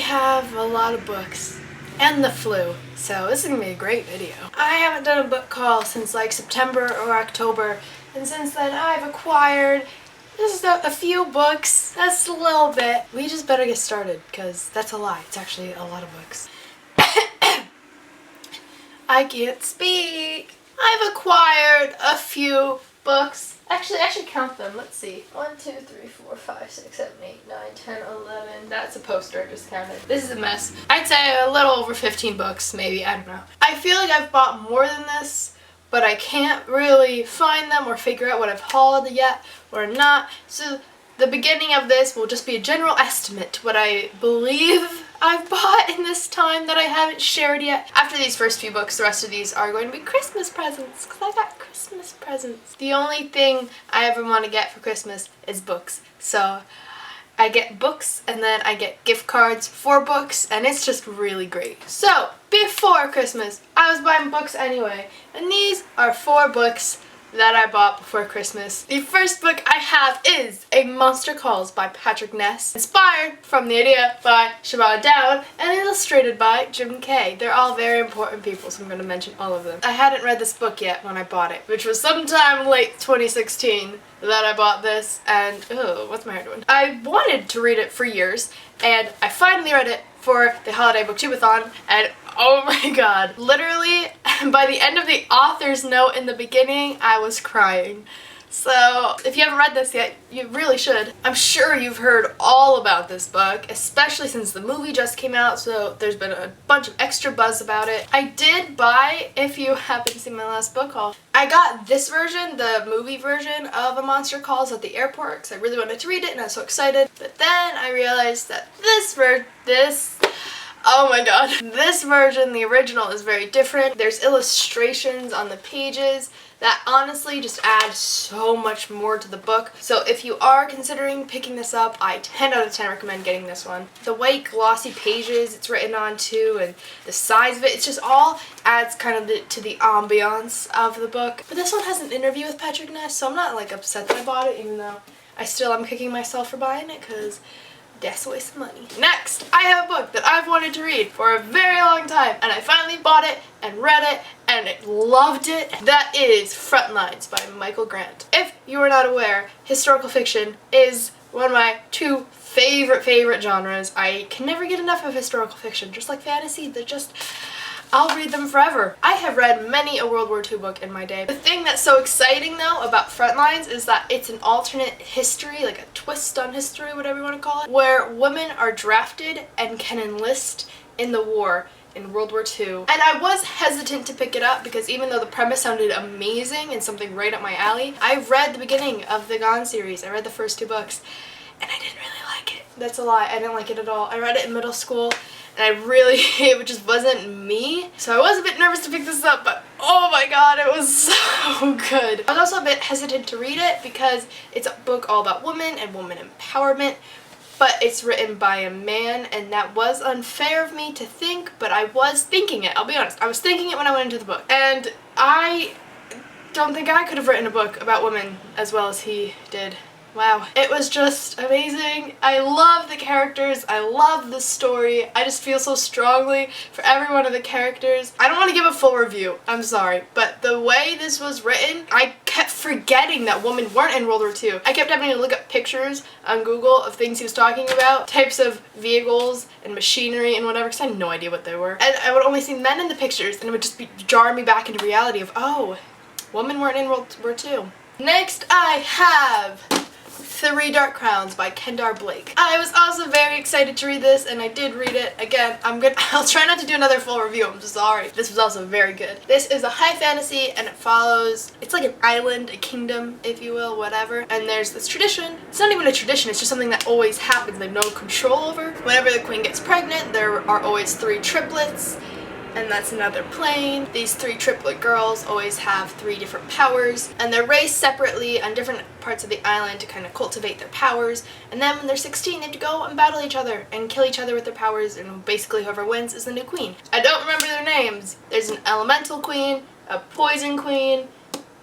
have a lot of books and the flu, so this is gonna be a great video. I haven't done a book haul since like September or October, and since then I've acquired just a few books. That's a little bit. We just better get started, because that's a lie. It's actually a lot of books. I can't speak. I've acquired a few books. Actually, I should count them. Let's see. 1, 2, 3, 4, 5, 6, 7, 8, 9, 10, 11. That's a poster I just counted. This is a mess. I'd say a little over 15 books, maybe. I don't know. I feel like I've bought more than this, but I can't really find them or figure out what I've hauled yet or not. So the beginning of this will just be a general estimate, what I believe I've bought in this time that I haven't shared yet. After these first few books, the rest of these are going to be Christmas presents, because I got Christmas presents. The only thing I ever want to get for Christmas is books. So I get books, and then I get gift cards for books, and it's just really great. So before Christmas, I was buying books anyway, and these are 4 books that I bought before Christmas. The first book I have is A Monster Calls by Patrick Ness, inspired from the idea by Shabbat Dowd, and illustrated by Jim Kay. They're all very important people, so I'm going to mention all of them. I hadn't read this book yet when I bought it, which was sometime late 2016 that I bought this, and what's my hair doing? I wanted to read it for years, and I finally read it for the Holiday Booktubeathon, and oh my god, literally by the end of the author's note in the beginning, I was crying. So if you haven't read this yet, you really should. I'm sure you've heard all about this book, especially since the movie just came out, so there's been a bunch of extra buzz about it. I did buy, if you happen to see my last book haul, I got this version, the movie version of A Monster Calls at the airport, because I really wanted to read it and I was so excited. But then I realized that oh my god. This version, the original, is very different. There's illustrations on the pages that honestly just add so much more to the book. So if you are considering picking this up, I 10 out of 10 recommend getting this one. The white glossy pages it's written on too, and the size of it, it's just all adds kind of to the ambiance of the book. But this one has an interview with Patrick Ness, so I'm not like upset that I bought it, even though I still am kicking myself for buying it, because that's a waste of money. Next, I have a book that I've wanted to read for a very long time, and I finally bought it and read it and loved it. That is Frontlines by Michael Grant. If you are not aware, historical fiction is one of my 2 favorite genres. I can never get enough of historical fiction, just like fantasy. They're just, I'll read them forever. I have read many a World War II book in my day. The thing that's so exciting though about Frontlines is that it's an alternate history, like a twist on history, whatever you want to call it, where women are drafted and can enlist in the war in World War II. And I was hesitant to pick it up because even though the premise sounded amazing and something right up my alley, I read the beginning of the Gone series. I read the first 2 books and I didn't really like it. That's a lie. I didn't like it at all. I read it in middle school, and I really, it just wasn't me. So I was a bit nervous to pick this up, but oh my god, it was so good. I was also a bit hesitant to read it because it's a book all about women and woman empowerment, but it's written by a man, and that was unfair of me to think, but I was thinking it. I'll be honest. I was thinking it when I went into the book. And I don't think I could have written a book about women as well as he did. Wow. It was just amazing. I love the characters. I love the story. I just feel so strongly for every one of the characters. I don't want to give a full review. I'm sorry. But the way this was written, I kept forgetting that women weren't in World War II. I kept having to look up pictures on Google of things he was talking about, types of vehicles and machinery and whatever, because I had no idea what they were. And I would only see men in the pictures, and it would just jar me back into reality of, oh, women weren't in World War II. Next, I have 3 Dark Crowns by Kendar Blake. I was also very excited to read this, and I did read it. Again, I'll try not to do another full review, I'm sorry. This was also very good. This is a high fantasy, and it follows, it's like an island, a kingdom, if you will, whatever. And there's this tradition. It's not even a tradition, it's just something that always happens, they have no control over. Whenever the queen gets pregnant, there are always 3 triplets, and that's another plane. These 3 triplet girls always have 3 different powers, and they're raised separately on different parts of the island to kind of cultivate their powers, and then when they're 16 they have to go and battle each other and kill each other with their powers, and basically whoever wins is the new queen. I don't remember their names. There's an elemental queen, a poison queen,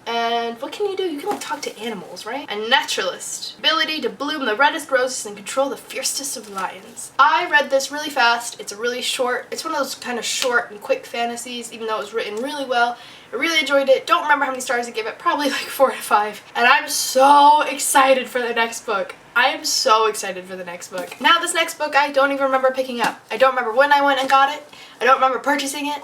And what can you do? You can like talk to animals, right? A naturalist. Ability to bloom the reddest roses and control the fiercest of lions. I read this really fast. It's one of those kind of short and quick fantasies, even though it was written really well. I really enjoyed it. Don't remember how many stars I gave it. Probably like 4 out of 5. And I'm so excited for the next book. I am so excited for the next book. Now this next book I don't even remember picking up. I don't remember when I went and got it. I don't remember purchasing it.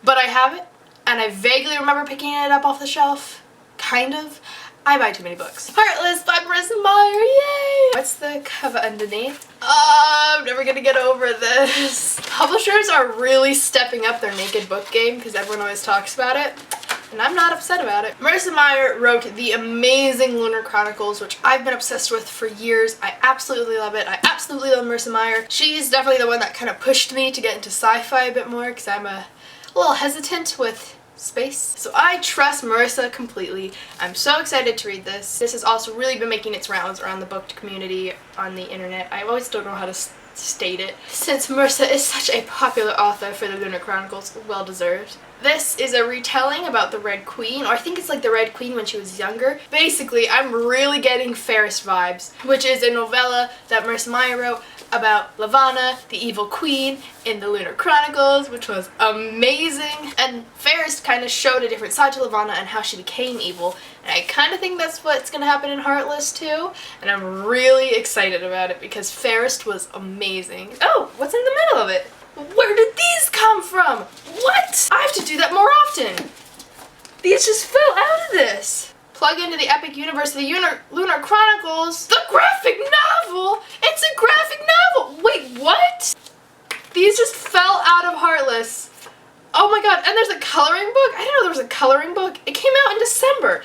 But I have it. And I vaguely remember picking it up off the shelf. Kind of. I buy too many books. Heartless by Marissa Meyer. Yay! What's the cover underneath? Oh, I'm never gonna get over this. Publishers are really stepping up their naked book game because everyone always talks about it. And I'm not upset about it. Marissa Meyer wrote the amazing Lunar Chronicles, which I've been obsessed with for years. I absolutely love it. I absolutely love Marissa Meyer. She's definitely the one that kind of pushed me to get into sci-fi a bit more because I'm a little hesitant with space. So I trust Marissa completely. I'm so excited to read this. This has also really been making its rounds around the book community on the internet. I always don't know how to state it. Since Marissa is such a popular author for the Lunar Chronicles, well deserved. This is a retelling about the Red Queen, or I think it's like the Red Queen when she was younger. Basically, I'm really getting Fairest vibes, which is a novella that Marissa Meyer wrote about Lavanna, the evil queen, in the Lunar Chronicles, which was amazing. And Fairest kind of showed a different side to Lavanna and how she became evil. And I kind of think that's what's going to happen in Heartless too. And I'm really excited about it because Fairest was amazing. Oh, what's in the middle of it? Where did these come from? What? I have to do that more often. These just fell out of this. Plug into the epic universe of the Lunar Chronicles. The graphic novel! It's a graphic novel! Wait, what? These just fell out of Heartless. Oh my god, and there's a coloring book? I didn't know there was a coloring book. It came out in December.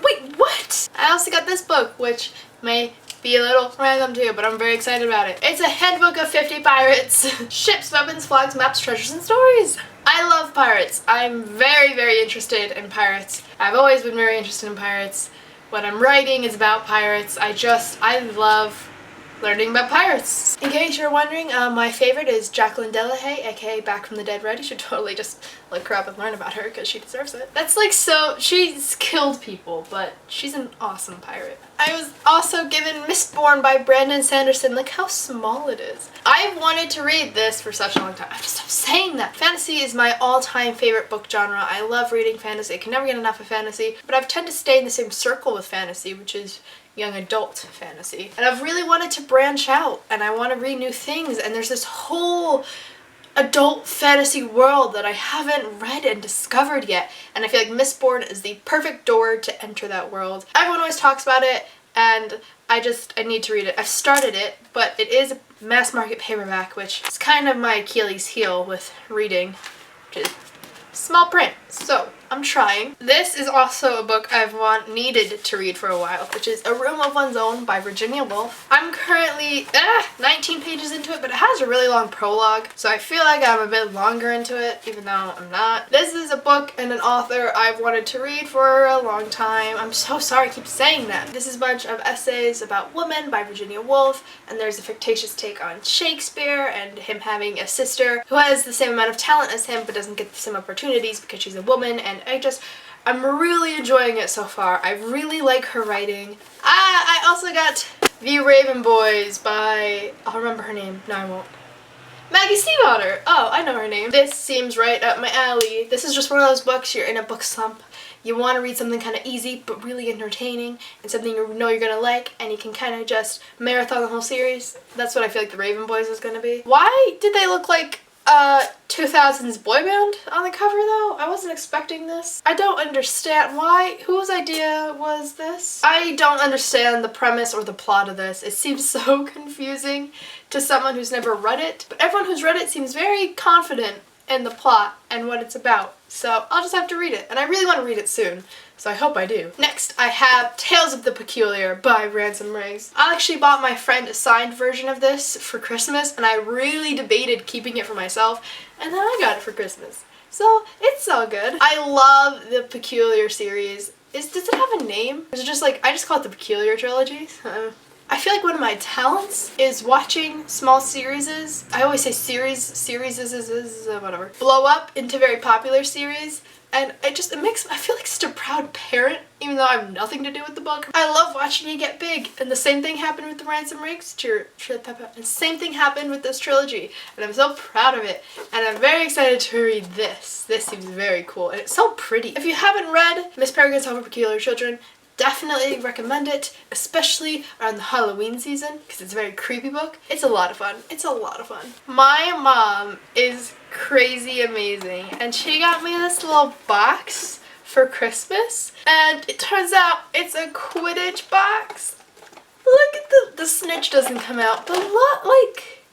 Wait, what? I also got this book, which may be a little random too, but I'm very excited about it. It's a handbook of 50 pirates. Ships, weapons, flags, maps, treasures, and stories. I love pirates. I'm very, very interested in pirates. I've always been very interested in pirates. What I'm writing is about pirates. I love learning about pirates. In case you're wondering, my favorite is Jacqueline Delahaye, aka Back from the Dead Red. You should totally just look her up and learn about her because she deserves it. That's like she's killed people, but she's an awesome pirate. I was also given Mistborn by Brandon Sanderson. Look how small it is. I've wanted to read this for such a long time. I have to stop saying that. Fantasy is my all-time favorite book genre. I love reading fantasy. I can never get enough of fantasy, but I've tended to stay in the same circle with fantasy, which is young adult fantasy. And I've really wanted to branch out, and I want to read new things, and there's this whole adult fantasy world that I haven't read and discovered yet, and I feel like Mistborn is the perfect door to enter that world. Everyone always talks about it, and I need to read it. I've started it, but it is a mass market paperback, which is kind of my Achilles heel with reading, which is small print. So I'm trying. This is also a book I've needed to read for a while, which is A Room of One's Own by Virginia Woolf. I'm currently 19 pages into it, but it has a really long prologue, so I feel like I'm a bit longer into it, even though I'm not. This is a book and an author I've wanted to read for a long time. I'm so sorry I keep saying that. This is a bunch of essays about women by Virginia Woolf, and there's a fictitious take on Shakespeare and him having a sister who has the same amount of talent as him but doesn't get the same opportunities because she's a woman, and I'm really enjoying it so far. I really like her writing. I also got The Raven Boys by, I'll remember her name. No, I won't. Maggie Stiefvater. Oh, I know her name. This seems right up my alley. This is just one of those books, you're in a book slump. You want to read something kind of easy but really entertaining and something you know you're going to like, and you can kind of just marathon the whole series. That's what I feel like The Raven Boys is going to be. Why did they look like 2000s boy band on the cover though? I wasn't expecting this. I don't understand why. Whose idea was this? I don't understand the premise or the plot of this. It seems so confusing to someone who's never read it, but everyone who's read it seems very confident in the plot and what it's about. So I'll just have to read it, and I really want to read it soon, so I hope I do. Next, I have Tales of the Peculiar by Ransom Riggs. I actually bought my friend a signed version of this for Christmas, and I really debated keeping it for myself, and then I got it for Christmas. So it's all good. I love the Peculiar series. Does it have a name? Is it just like, I just call it the Peculiar Trilogy? I feel like one of my talents is watching small series. I always say series, whatever. Blow up into very popular series and I feel like such a proud parent, even though I have nothing to do with the book. I love watching it get big, and the same thing happened with the Ransom Reigns Chili Pepper, and the same thing happened with this trilogy, and I'm so proud of it, and I'm very excited to read this. This seems very cool, and it's so pretty. If you haven't read Miss Peregrine's Home for Peculiar Children, definitely recommend it, especially around the Halloween season, because it's a very creepy book. It's a lot of fun. It's a lot of fun. My mom is crazy amazing, and she got me this little box for Christmas, and it turns out it's a Quidditch box. Look at the snitch doesn't come out, but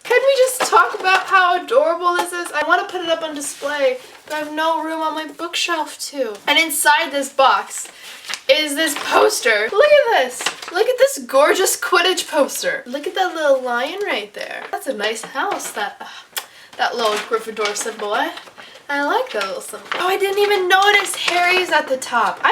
can we just talk about how adorable this is? I want to put it up on display, but I have no room on my bookshelf to. And inside this box is this poster. Look at this. Look at this gorgeous Quidditch poster. Look at that little lion right there. That's a nice house, that little Gryffindor symbol, eh? I like that little symbol. Oh, I didn't even notice Harry's at the top.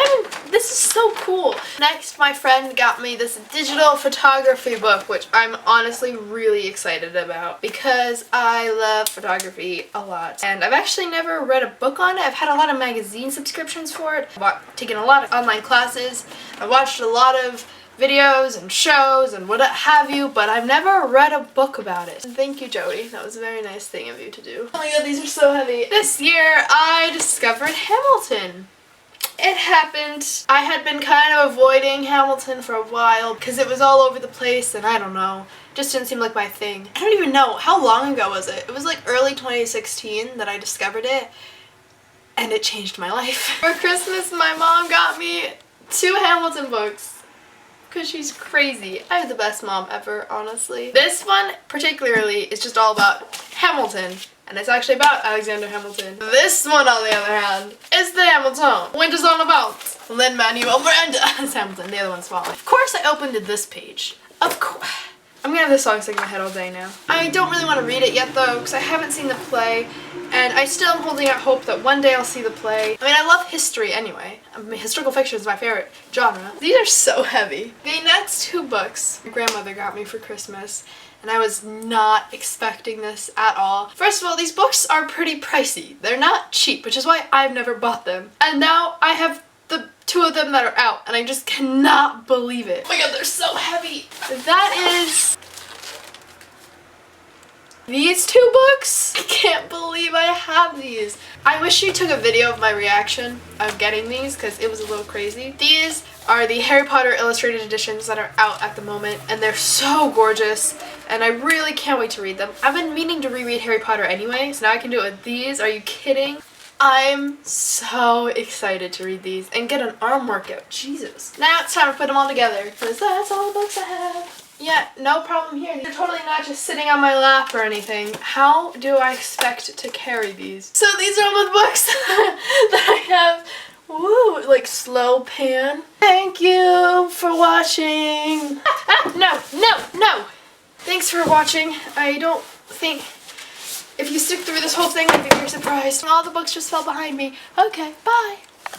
This is so cool. Next, my friend got me this digital photography book, which I'm honestly really excited about because I love photography a lot. And I've actually never read a book on it. I've had a lot of magazine subscriptions for it. I've taken a lot of online classes. I've watched a lot of videos and shows and what have you, but I've never read a book about it. And thank you, Jody. That was a very nice thing of you to do. Oh my god, these are so heavy. This year, I discovered Hamilton. It happened. I had been kind of avoiding Hamilton for a while because it was all over the place and I don't know. Just didn't seem like my thing. I don't even know. How long ago was it? It was like early 2016 that I discovered it, and it changed my life. For Christmas, my mom got me 2 Hamilton books. Because she's crazy. I have the best mom ever, honestly. This one, particularly, is just all about Hamilton. And it's actually about Alexander Hamilton. This one, on the other hand, is the Hamilton. Winter's all about. Lin-Manuel Miranda as Hamilton. The other one's smaller. Of course I opened to this page. Of course. I'm gonna have this song stuck in my head all day now. I don't really want to read it yet, though, because I haven't seen the play. And I still am holding out hope that one day I'll see the play. I mean, I love history anyway. I mean, historical fiction is my favorite genre. These are so heavy. The next 2 books my grandmother got me for Christmas, and I was not expecting this at all. First of all, these books are pretty pricey. They're not cheap, which is why I've never bought them. And now I have the 2 of them that are out, and I just cannot believe it. Oh my god, they're so heavy. That is these 2 books. I can't believe I have these. I wish you took a video of my reaction of getting these because it was a little crazy. These are the Harry Potter illustrated editions that are out at the moment, and they're so gorgeous, and I really can't wait to read them. I've been meaning to reread Harry Potter anyway, so now I can do it with these. Are you kidding? I'm so excited to read these and get an arm workout. Jesus. Now it's time to put them all together because that's all the books I have. Yeah, no problem here. They're totally not just sitting on my lap or anything. How do I expect to carry these? So these are all the books that I have. Woo, like slow pan. Thank you for watching. No. Thanks for watching. I don't think, if you stick through this whole thing, I think you're surprised. All the books just fell behind me. Okay, bye.